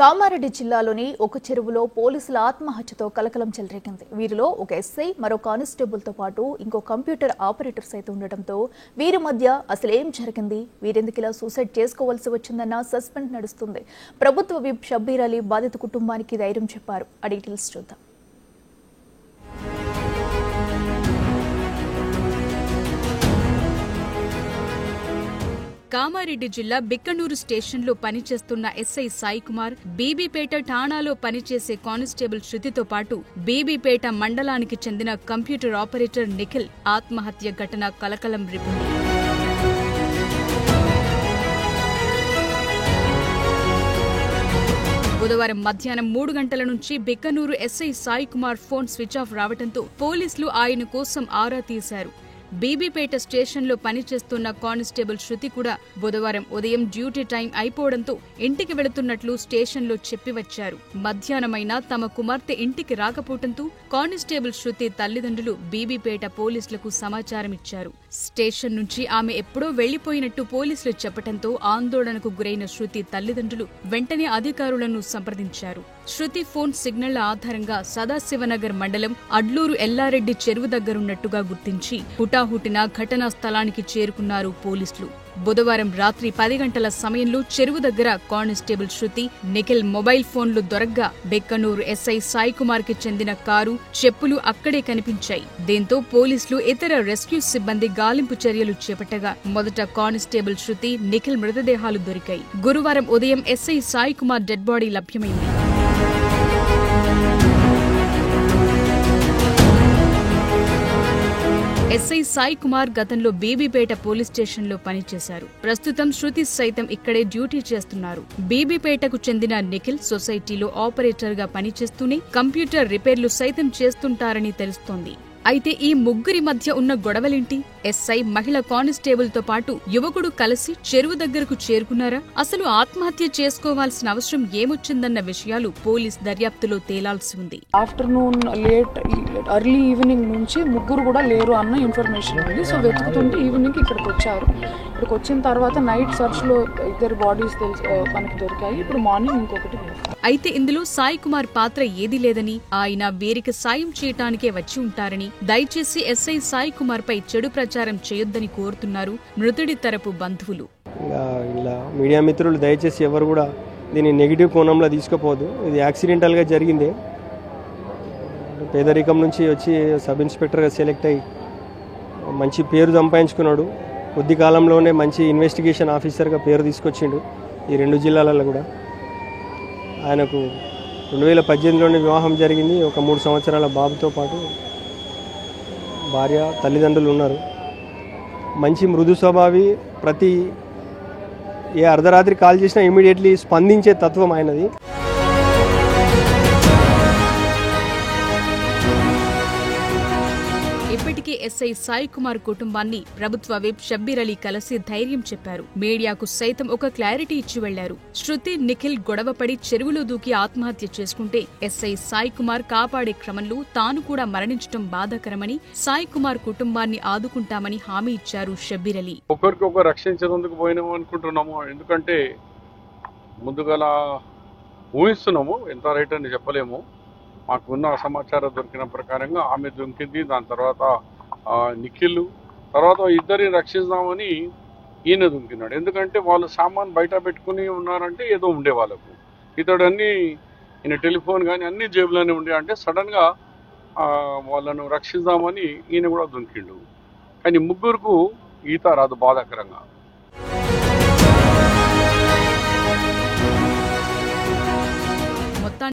కామారెడ్డి జిల్లాలోని ఒక చెరువులో పోలీసుల ఆత్మహత్యతో కలకలం చెలరేగింది. వీరిలో ఒక ఎస్ఐ, మరో కానిస్టేబుల్తో పాటు ఇంకో కంప్యూటర్ ఆపరేటర్ సైతం ఉండటంతో వీరి మధ్య అసలు ఏం జరిగింది, వీరెందుకిలా సూసైడ్ చేసుకోవాల్సి వచ్చిందన్న సస్పెన్స్ నడుస్తుంది. ప్రభుత్వ విప్ షబ్బీర్ అలీ బాధిత కుటుంబానికి ధైర్యం చెప్పారు. ఆ డీటెయిల్స్ చూద్దాం. కామారెడ్డి జిల్లా బిక్కనూరు స్టేషన్లో పనిచేస్తున్న ఎస్ఐ సాయి కుమార్, బీబీపేట ఠాణాలో పనిచేసే కానిస్టేబుల్ శృతితో పాటు బీబీపేట మండలానికి చెందిన కంప్యూటర్ ఆపరేటర్ నిఖిల్ ఆత్మహత్య ఘటన కలకలం రేపింది. బుధవారం మధ్యాహ్నం 3 గంటల నుంచి Bikkanoor SI Sai Kumar phone switch off రావడంతో పోలీసులు ఆయన కోసం ఆరా తీశారు. బీబీపేట స్టేషన్లో పనిచేస్తున్న కానిస్టేబుల్ శృతి కూడా బుధవారం ఉదయం డ్యూటీ టైం అయిపోవడంతో ఇంటికి వెళుతున్నట్లు స్టేషన్లో చెప్పి వచ్చారు. మధ్యాహ్నమైనా తమ కుమార్తె ఇంటికి రాకపోవడంతో కానిస్టేబుల్ శృతి తల్లిదండ్రులు బీబీపేట పోలీసులకు సమాచారం ఇచ్చారు. స్టేషన్ నుంచి ఆమె ఎప్పుడో వెళ్లిపోయినట్టు పోలీసులు చెప్పడంతో ఆందోళనకు గురైన శృతి తల్లిదండ్రులు వెంటనే అధికారులను సంప్రదించారు. శృతి ఫోన్ సిగ్నళ్ల ఆధారంగా సదాశివనగర్ మండలం అడ్లూరు ఎల్లారెడ్డి చెరువు దగ్గరున్నట్టుగా గుర్తించి హుటాహుటిన ఘటనా స్థలానికి చేరుకున్నారు పోలీసులు. బుధవారం రాత్రి 10 గంటల సమయంలో చెరువు దగ్గర కానిస్టేబుల్ శృతి, నిఖిల్ మొబైల్ ఫోన్లు దొరగ్గా బిక్కనూరు ఎస్ఐ సాయి కుమార్ కి చెందిన కారు, చెప్పులు అక్కడే కనిపించాయి. దీంతో పోలీసులు ఇతర రెస్క్యూ సిబ్బంది గాలింపు చర్యలు చేపట్టగా మొదట కానిస్టేబుల్ శృతి, నిఖిల్ మృతదేహాలు దొరికాయి. గురువారం ఉదయం SI Sai Kumar dead body లభ్యమైంది. ఎస్ఐ సాయి కుమార్ గతంలో బీబీపేట పోలీస్ స్టేషన్లో పనిచేశారు. ప్రస్తుతం శృతి సైతం ఇక్కడే డ్యూటీ చేస్తున్నారు. బీబీపేటకు చెందిన నిఖిల్ సొసైటీలో ఆపరేటర్గా పనిచేస్తూనే కంప్యూటర్ రిపేర్లు సైతం చేస్తుంటారని తెలుస్తోంది. అయితే ఈ ముగ్గురి మధ్య ఉన్న గొడవలేంటి? ఎస్ఐ, మహిళ కానిస్టేబుల్ తో పాటు యువకుడు కలిసి చెరువు దగ్గరకు చేరుకున్నారా? అసలు ఆత్మహత్య చేసుకోవాల్సిన అవసరం ఏమొచ్చిందన్న విషయాలు పోలీస్ దర్యాప్తులో తేలాల్సి ఉంది. ఆఫ్టర్నూన్ ఎర్లీ ఈవినింగ్ నుంచి ముగ్గురు కూడా లేరు అన్న ఇన్ఫర్మేషన్ ఉంది. సో వెతుకుతుంటే ఈవినింగ్ ఇక్కడికి వచ్చారు. ఇక్కడికి వచ్చిన తర్వాత నైట్ సర్చ్ లో ఇద్దరు బాడీస్ మనకి దొరికాయి. ఇప్పుడు మార్నింగ్ ఇంకొకటి. అయితే ఇందులో సాయి కుమార్ పాత్ర ఏదీ లేదని, ఆయన వీరికి సాయం చేయటానికే వచ్చి ఉంటారని, దయచేసి ఎస్ఐ సాయి కుమార్ పై చెడు ప్రచారం చేయొద్దని కోరుతున్నారు మృతుడి తరపు బంధువులు. ఇలా మీడియా మిత్రులు దయచేసి ఎవరు కూడా దీన్ని నెగిటివ్ కోణంలో తీసుకుపోదు. ఇది యాక్సిడెంటల్గా జరిగిందే. పేదరికం నుంచి వచ్చి సబ్ ఇన్స్పెక్టర్గా సెలెక్ట్ అయ్యి మంచి పేరు సంపాదించుకున్నాడు. కొద్ది కాలంలోనే మంచి ఇన్వెస్టిగేషన్ ఆఫీసర్గా పేరు తీసుకొచ్చిండు ఈ 2 జిల్లాలలో కూడా. ఆయనకు 2018లోనే వివాహం జరిగింది. ఒక 3 సంవత్సరాల బాబుతో పాటు భార్య, తల్లిదండ్రులు ఉన్నారు. మంచి మృదు స్వభావి, ప్రతి ఏ అర్ధరాత్రి కాల్ చేసినా ఇమీడియట్లీ స్పందించే తత్వం ఆయనది. ఇప్పటికే ఎస్ఐ సాయి కుమార్ కుటుంబాన్ని ప్రభుత్వ విప్ షబ్బీర్ అలీ కలిసి ధైర్యం చెప్పారు. మీడియాకు సైతం ఒక క్లారిటీ ఇచ్చి వెళ్లారు. శృతి, నిఖిల్ గొడవపడి చెరువులో దూకి ఆత్మహత్య చేసుకుంటే ఎస్ఐ సాయి కుమార్ కాపాడే క్రమంలో తాను కూడా మరణించడం బాధాకరమని, సాయి కుమార్ కుటుంబాన్ని ఆదుకుంటామని హామీ ఇచ్చారు షబ్బీర్ అలీ. ఒకరికొకరు రక్షించేందుకు పోయినాము అనుకుంటున్నాము. ఎందుకంటే ముందుగా ఊహిస్తున్నాము, ఎంత రైట్ అని చెప్పలేము. మాకున్న సమాచారం దొరికిన ప్రకారంగా ఆమె దొరికింది. దాని తర్వాత నిఖిల్, తర్వాత ఇద్దరిని రక్షిద్దామని ఈయన దొరికినాడు. ఎందుకంటే వాళ్ళు సామాన్ బయట పెట్టుకుని ఉన్నారంటే ఏదో ఉండే వాళ్ళకు. ఇతడు ఈయన టెలిఫోన్ కానీ అన్ని జేబులోనే ఉండే. అంటే సడన్గా వాళ్ళను రక్షిద్దామని ఈయన కూడా దొరికిండు. కానీ ముగ్గురుకు ఈత రాదు, బాధాకరంగా.